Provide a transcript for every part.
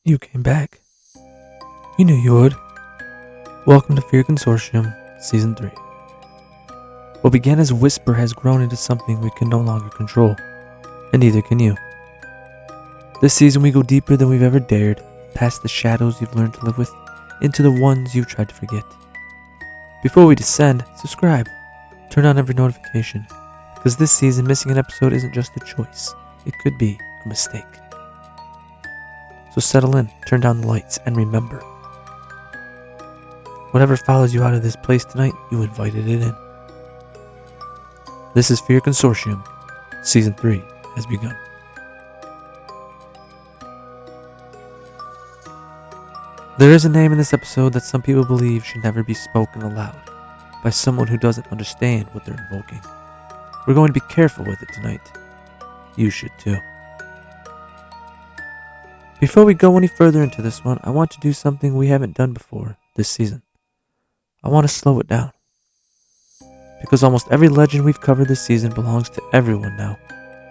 You came back. We knew you would. Welcome to Fear Consortium, Season 3. What began as a whisper has grown into something we can no longer control, and neither can you. This season we go deeper than we've ever dared, past the shadows you've learned to live with, into the ones you've tried to forget. Before we descend, subscribe. Turn on every notification, because this season missing an episode isn't just a choice, it could be a mistake. So settle in, turn down the lights, and remember, whatever follows you out of this place tonight, you invited it in. This is Fear Consortium. Season 3 has begun. There is a name in this episode that some people believe should never be spoken aloud by someone who doesn't understand what they're invoking. We're going to be careful with it tonight. You should too. Before we go any further into this one, I want to do something we haven't done before this season. I want to slow it down. Because almost every legend we've covered this season belongs to everyone now.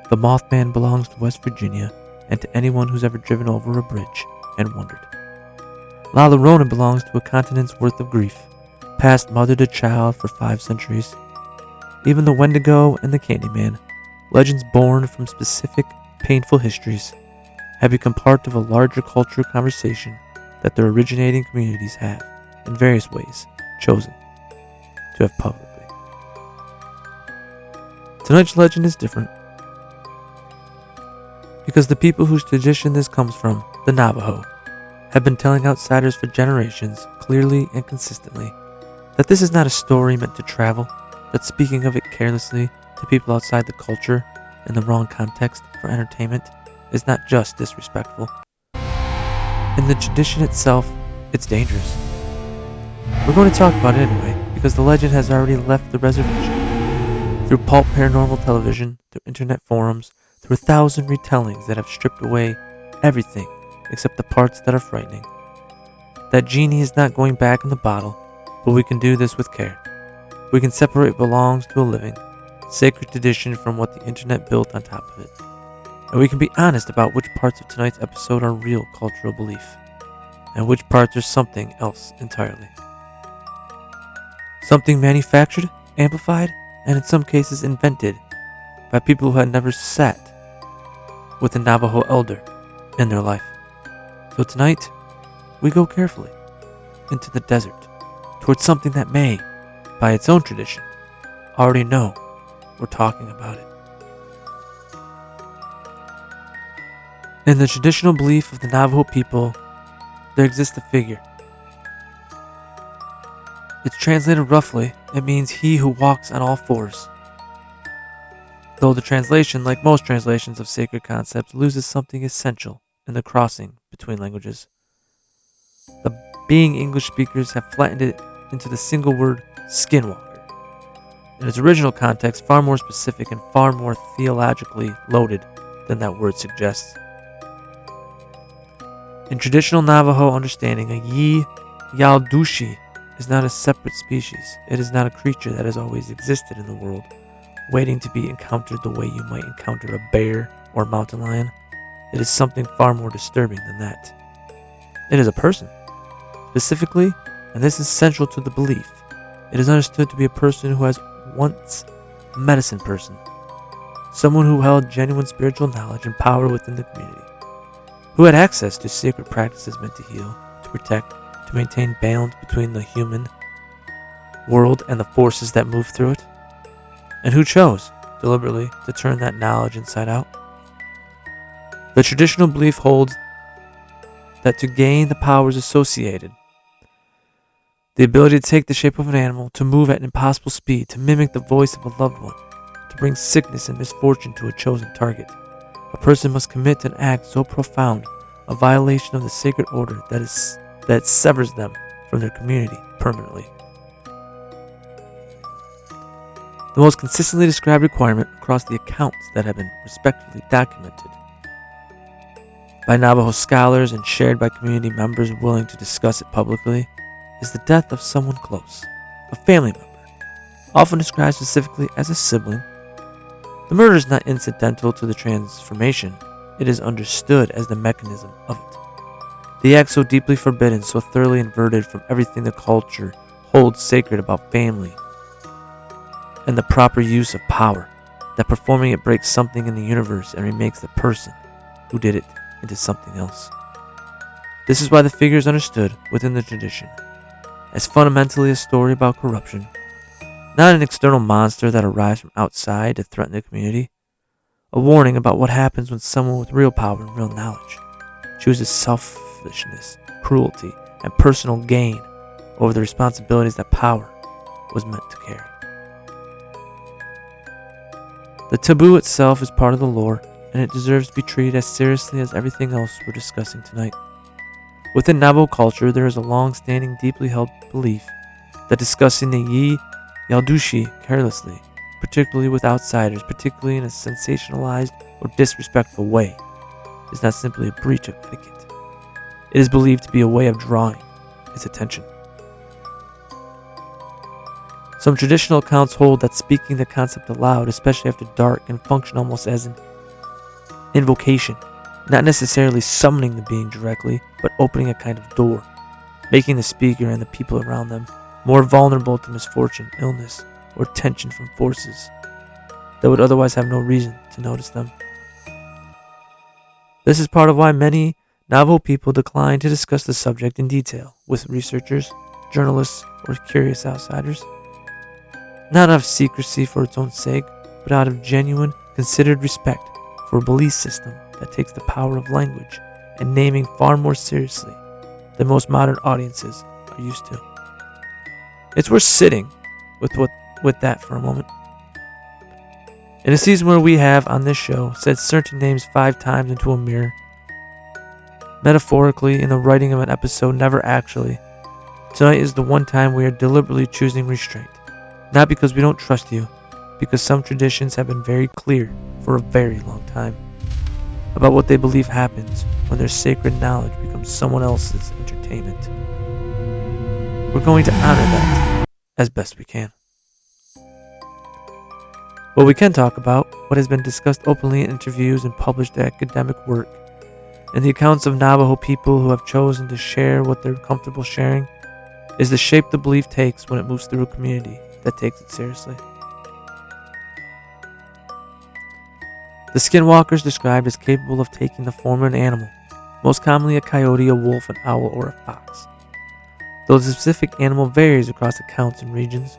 The Mothman belongs to West Virginia and to anyone who's ever driven over a bridge and wondered. La Llorona belongs to a continent's worth of grief, passed mother to child for 5 centuries. Even the Wendigo and the Candyman, legends born from specific, painful histories, have become part of a larger cultural conversation that their originating communities have, in various ways, chosen to have publicly. Tonight's legend is different, because the people whose tradition this comes from, the Navajo, have been telling outsiders for generations, clearly and consistently, that this is not a story meant to travel, that speaking of it carelessly to people outside the culture in the wrong context for entertainment is not just disrespectful. In the tradition itself, it's dangerous. We're going to talk about it anyway, because the legend has already left the reservation. Through pulp paranormal television, through internet forums, through 1,000 retellings that have stripped away everything except the parts that are frightening. That genie is not going back in the bottle, but we can do this with care. We can separate what belongs to a living, sacred tradition from what the internet built on top of it. And we can be honest about which parts of tonight's episode are real cultural belief, and which parts are something else entirely. Something manufactured, amplified, and in some cases invented by people who had never sat with a Navajo elder in their life. So tonight, we go carefully into the desert, towards something that may, by its own tradition, already know we're talking about it. In the traditional belief of the Navajo people, there exists a figure. It's translated roughly, it means he who walks on all fours. Though the translation, like most translations of sacred concepts, loses something essential in the crossing between languages. The being English speakers have flattened it into the single word Skinwalker. In its original context, far more specific and far more theologically loaded than that word suggests. In traditional Navajo understanding, a Yaldushi is not a separate species. It is not a creature that has always existed in the world, waiting to be encountered the way you might encounter a bear or mountain lion. It is something far more disturbing than that. It is a person. Specifically, and this is central to the belief, it is understood to be a person who has once a medicine person, someone who held genuine spiritual knowledge and power within the community, who had access to sacred practices meant to heal, to protect, to maintain balance between the human world and the forces that move through it, and who chose, deliberately, to turn that knowledge inside out. The traditional belief holds that to gain the powers associated, the ability to take the shape of an animal, to move at an impossible speed, to mimic the voice of a loved one, to bring sickness and misfortune to a chosen target, a person must commit an act so profound, a violation of the sacred order that severs them from their community permanently. The most consistently described requirement across the accounts that have been respectfully documented by Navajo scholars and shared by community members willing to discuss it publicly is the death of someone close, a family member, often described specifically as a sibling. The murder is not incidental to the transformation, it is understood as the mechanism of it. The act so deeply forbidden, so thoroughly inverted from everything the culture holds sacred about family and the proper use of power, that performing it breaks something in the universe and remakes the person who did it into something else. This is why the figure is understood within the tradition as fundamentally a story about corruption, not an external monster that arrives from outside to threaten the community, a warning about what happens when someone with real power and real knowledge chooses selfishness, cruelty, and personal gain over the responsibilities that power was meant to carry. The taboo itself is part of the lore, and it deserves to be treated as seriously as everything else we're discussing tonight. Within Navajo culture, there is a long-standing, deeply held belief that discussing the Yaldushi carelessly, particularly with outsiders, particularly in a sensationalized or disrespectful way, is not simply a breach of etiquette. It is believed to be a way of drawing his attention. Some traditional accounts hold that speaking the concept aloud, especially after dark, can function almost as an invocation, not necessarily summoning the being directly, but opening a kind of door, making the speaker and the people around them more vulnerable to misfortune, illness, or tension from forces that would otherwise have no reason to notice them. This is part of why many Navajo people decline to discuss the subject in detail with researchers, journalists, or curious outsiders. Not out of secrecy for its own sake, but out of genuine, considered respect for a belief system that takes the power of language and naming far more seriously than most modern audiences are used to. It's worth sitting with that for a moment. In a season where we have, on this show, said certain names 5 times into a mirror, metaphorically in the writing of an episode, never actually, tonight is the one time we are deliberately choosing restraint. Not because we don't trust you, because some traditions have been very clear for a very long time about what they believe happens when their sacred knowledge becomes someone else's entertainment. We're going to honor that as best we can. But we can talk about what has been discussed openly in interviews and published academic work, and the accounts of Navajo people who have chosen to share what they're comfortable sharing is the shape the belief takes when it moves through a community that takes it seriously. The Skinwalkers described as capable of taking the form of an animal, most commonly a coyote, a wolf, an owl, or a fox. Though the specific animal varies across accounts and regions,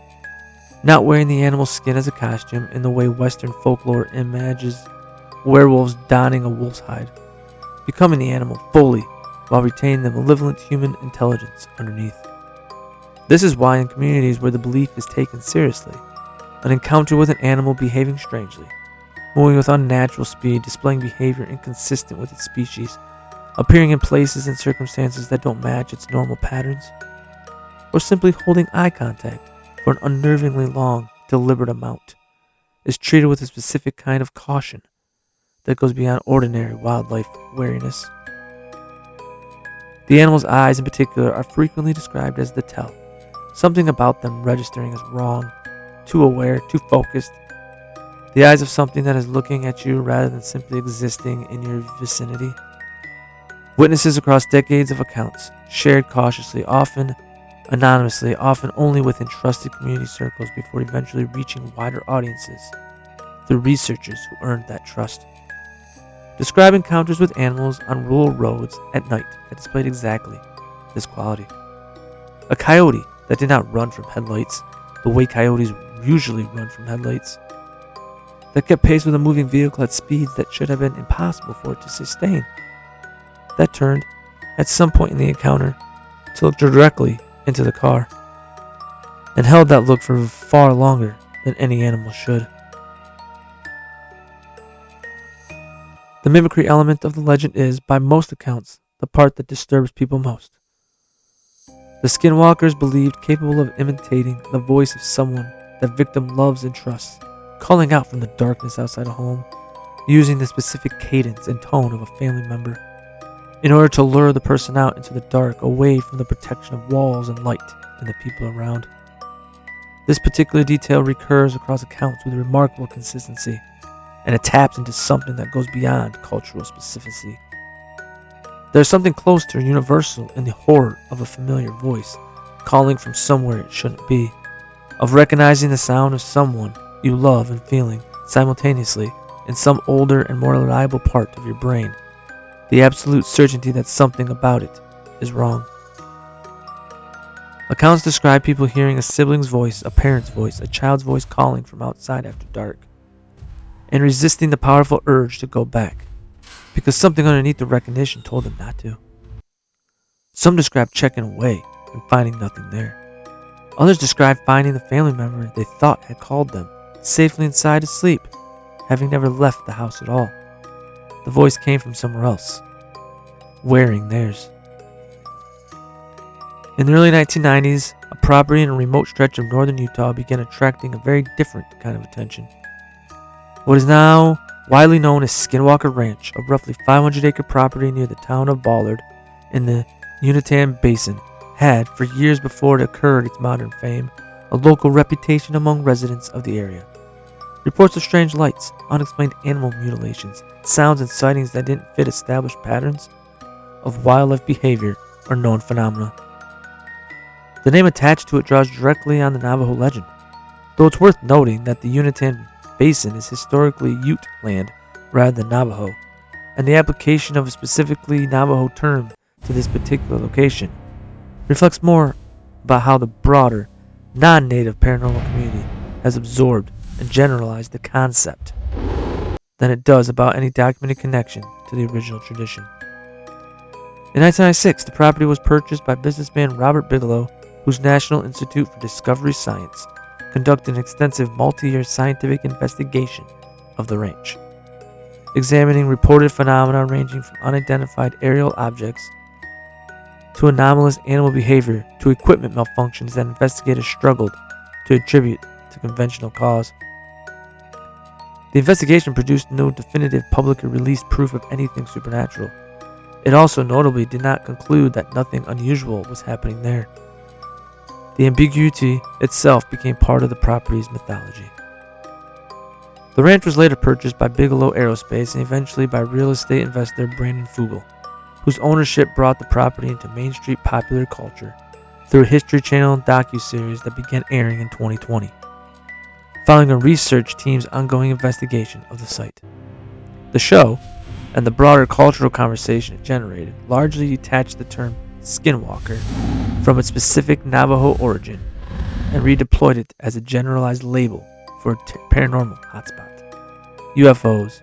not wearing the animal's skin as a costume in the way Western folklore imagines werewolves donning a wolf's hide, becoming the animal fully while retaining the malevolent human intelligence underneath. This is why in communities where the belief is taken seriously, an encounter with an animal behaving strangely, moving with unnatural speed, displaying behavior inconsistent with its species, appearing in places and circumstances that don't match its normal patterns, or simply holding eye contact for an unnervingly long, deliberate amount, is treated with a specific kind of caution that goes beyond ordinary wildlife wariness. The animal's eyes in particular are frequently described as the tell, something about them registering as wrong, too aware, too focused, the eyes of something that is looking at you rather than simply existing in your vicinity. Witnesses across decades of accounts, shared cautiously, often anonymously, often only within trusted community circles before eventually reaching wider audiences through researchers who earned that trust. Describe encounters with animals on rural roads at night that displayed exactly this quality. A coyote that did not run from headlights the way coyotes usually run from headlights, that kept pace with a moving vehicle at speeds that should have been impossible for it to sustain, that turned, at some point in the encounter, to look directly into the car, and held that look for far longer than any animal should. The mimicry element of the legend is, by most accounts, the part that disturbs people most. The Skinwalkers believed capable of imitating the voice of someone that victim loves and trusts, calling out from the darkness outside a home, using the specific cadence and tone of a family member, in order to lure the person out into the dark, away from the protection of walls and light and the people around. This particular detail recurs across accounts with remarkable consistency, and it taps into something that goes beyond cultural specificity. There's something close to universal in the horror of a familiar voice calling from somewhere it shouldn't be, of recognizing the sound of someone you love and feeling simultaneously in some older and more reliable part of your brain the absolute certainty that something about it is wrong. Accounts describe people hearing a sibling's voice, a parent's voice, a child's voice calling from outside after dark, and resisting the powerful urge to go back, because something underneath the recognition told them not to. Some describe checking away and finding nothing there. Others describe finding the family member they thought had called them, safely inside asleep, having never left the house at all. The voice came from somewhere else, wearing theirs. In the early 1990s, a property in a remote stretch of northern Utah began attracting a very different kind of attention. What is now widely known as Skinwalker Ranch, a roughly 500-acre property near the town of Ballard in the Uinta Basin, had, for years before it occurred its modern fame, a local reputation among residents of the area. Reports of strange lights, unexplained animal mutilations, sounds and sightings that didn't fit established patterns of wildlife behavior are known phenomena. The name attached to it draws directly on the Navajo legend, though it's worth noting that the Uinta Basin is historically Ute land rather than Navajo, and the application of a specifically Navajo term to this particular location reflects more about how the broader, non-native paranormal community has absorbed and generalized the concept than it does about any documented connection to the original tradition. In 1996, the property was purchased by businessman Robert Bigelow, whose National Institute for Discovery Science conducted an extensive multi-year scientific investigation of the ranch, examining reported phenomena ranging from unidentified aerial objects to anomalous animal behavior to equipment malfunctions that investigators struggled to attribute to conventional cause. The investigation produced no definitive publicly released proof of anything supernatural. It also notably did not conclude that nothing unusual was happening there. The ambiguity itself became part of the property's mythology. The ranch was later purchased by Bigelow Aerospace and eventually by real estate investor Brandon Fugel, whose ownership brought the property into Main Street popular culture through a History Channel docuseries that began airing in 2020, following a research team's ongoing investigation of the site. The show, and the broader cultural conversation it generated, largely detached the term Skinwalker from its specific Navajo origin and redeployed it as a generalized label for a paranormal hotspot. UFOs,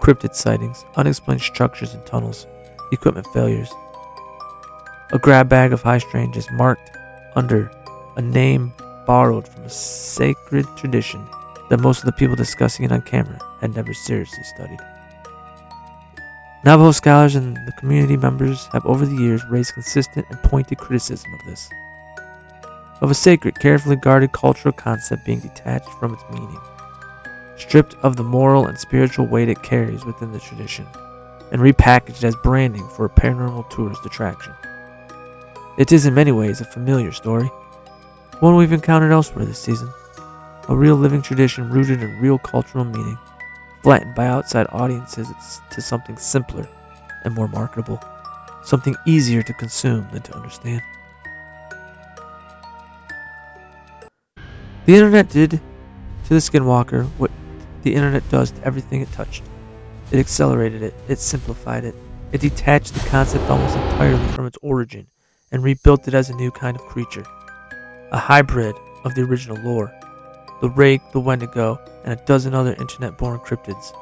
cryptid sightings, unexplained structures and tunnels, equipment failures. A grab bag of high strangeness marked under a name borrowed from a sacred tradition that most of the people discussing it on camera had never seriously studied. Navajo scholars and the community members have over the years raised consistent and pointed criticism of this, of a sacred, carefully guarded cultural concept being detached from its meaning, stripped of the moral and spiritual weight it carries within the tradition, and repackaged as branding for a paranormal tourist attraction. It is in many ways a familiar story, one we've encountered elsewhere this season, a real living tradition rooted in real cultural meaning, flattened by outside audiences to something simpler and more marketable, something easier to consume than to understand. The internet did to the Skinwalker what the internet does to everything it touched. It accelerated it, it simplified it, it detached the concept almost entirely from its origin and rebuilt it as a new kind of creature, a hybrid of the original lore, the rake, the wendigo, and a dozen other internet-born cryptids,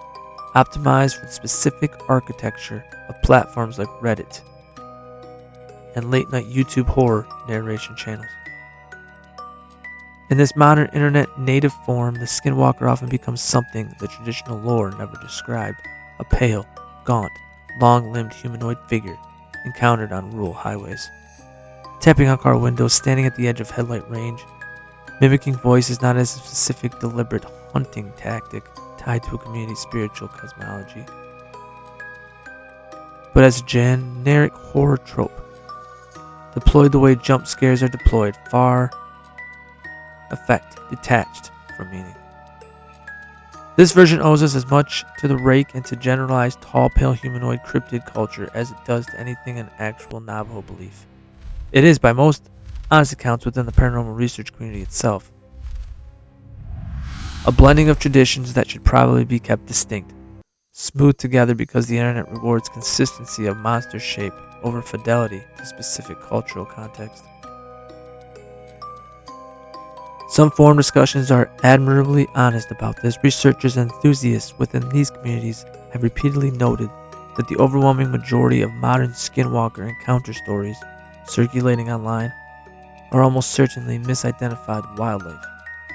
optimized for the specific architecture of platforms like Reddit and late-night YouTube horror narration channels. In this modern internet native form, the Skinwalker often becomes something the traditional lore never described, a pale, gaunt, long-limbed humanoid figure encountered on rural highways, tapping on car windows, standing at the edge of headlight range. Mimicking voice is not as a specific, deliberate hunting tactic tied to a community's spiritual cosmology, but as a generic horror trope, deployed the way jump scares are deployed, far effect detached from meaning. This version owes us as much to the rake and to generalized tall, pale humanoid cryptid culture as it does to anything in actual Navajo belief. It is, by most honest accounts within the paranormal research community itself, a blending of traditions that should probably be kept distinct, smoothed together because the internet rewards consistency of monster shape over fidelity to specific cultural context. Some forum discussions are admirably honest about this. Researchers and enthusiasts within these communities have repeatedly noted that the overwhelming majority of modern Skinwalker encounter stories circulating online are almost certainly misidentified wildlife.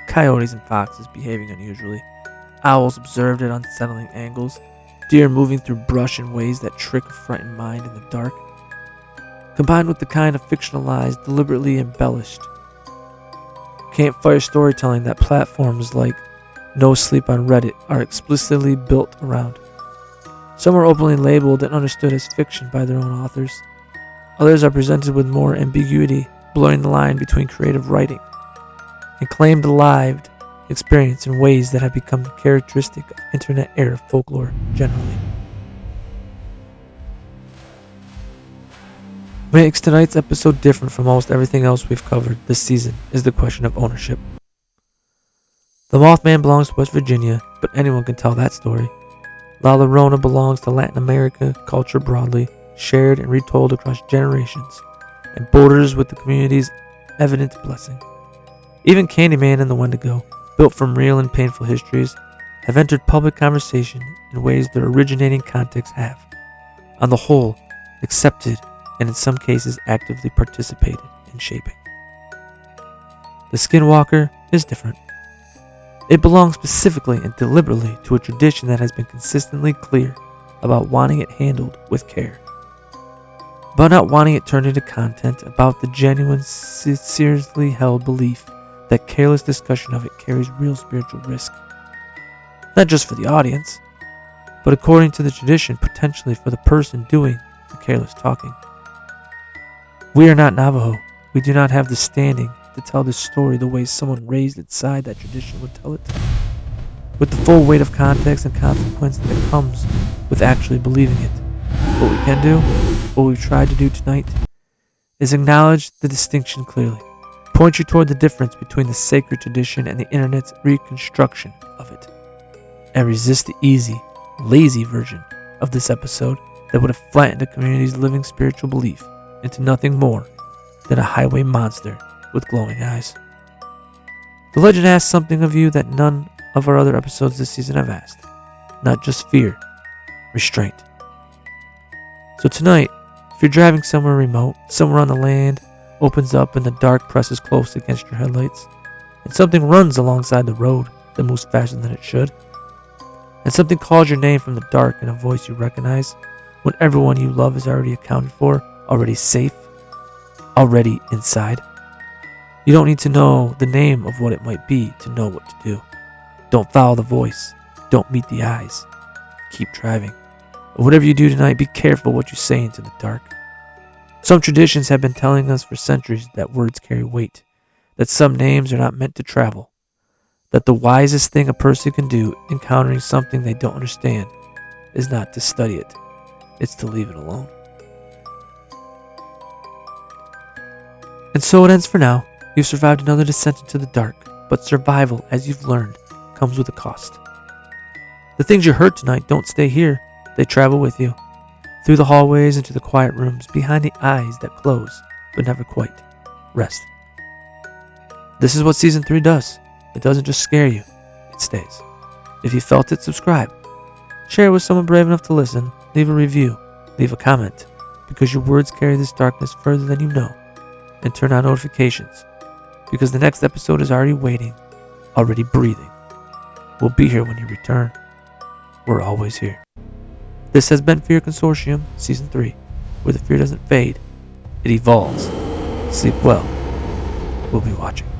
Coyotes and foxes behaving unusually, owls observed at unsettling angles, deer moving through brush in ways that trick a frightened mind in the dark, combined with the kind of fictionalized, deliberately embellished campfire storytelling that platforms like No Sleep on Reddit are explicitly built around. Some are openly labeled and understood as fiction by their own authors. Others are presented with more ambiguity, blurring the line between creative writing and claimed lived experience in ways that have become characteristic of internet-era folklore generally. What makes tonight's episode different from almost everything else we've covered this season is the question of ownership. The Mothman belongs to West Virginia, but anyone can tell that story. La Llorona belongs to Latin America culture broadly, shared and retold across generations, and borders with the community's evident blessing. Even Candyman and the Wendigo, built from real and painful histories, have entered public conversation in ways their originating contexts have, on the whole, accepted and in some cases actively participated in shaping. The Skinwalker is different. It belongs specifically and deliberately to a tradition that has been consistently clear about wanting it handled with care, about not wanting it turned into content, about the genuine, sincerely held belief that careless discussion of it carries real spiritual risk, not just for the audience, but according to the tradition, potentially for the person doing the careless talking. We are not Navajo. We do not have the standing to tell this story the way someone raised inside that tradition would tell it, with the full weight of context and consequence that comes with actually believing it. What we can do, what we've tried to do tonight, is acknowledge the distinction clearly, point you toward the difference between the sacred tradition and the internet's reconstruction of it, and resist the easy, lazy version of this episode that would have flattened the community's living spiritual belief into nothing more than a highway monster with glowing eyes. The legend asks something of you that none of our other episodes this season have asked. Not just fear, restraint. So tonight, if you're driving somewhere remote, somewhere on the land, opens up and the dark presses close against your headlights, and something runs alongside the road that moves faster than it should, and something calls your name from the dark in a voice you recognize, when everyone you love is already accounted for, already safe, already inside. You don't need to know the name of what it might be to know what to do. Don't follow the voice. Don't meet the eyes. Keep driving. But whatever you do tonight, be careful what you say into the dark. Some traditions have been telling us for centuries that words carry weight, that some names are not meant to travel, that the wisest thing a person can do encountering something they don't understand is not to study it, it's to leave it alone. And so it ends for now. You've survived another descent into the dark, but survival, as you've learned, comes with a cost. The things you heard tonight don't stay here. They travel with you, through the hallways into the quiet rooms, behind the eyes that close, but never quite rest. This is what Season 3 does. It doesn't just scare you, it stays. If you felt it, subscribe. Share it with someone brave enough to listen. Leave a review. Leave a comment, because your words carry this darkness further than you know. And turn on notifications, because the next episode is already waiting, already breathing. We'll be here when you return. We're always here. This has been Fear Consortium, Season 3, where the fear doesn't fade, it evolves. Sleep well. We'll be watching.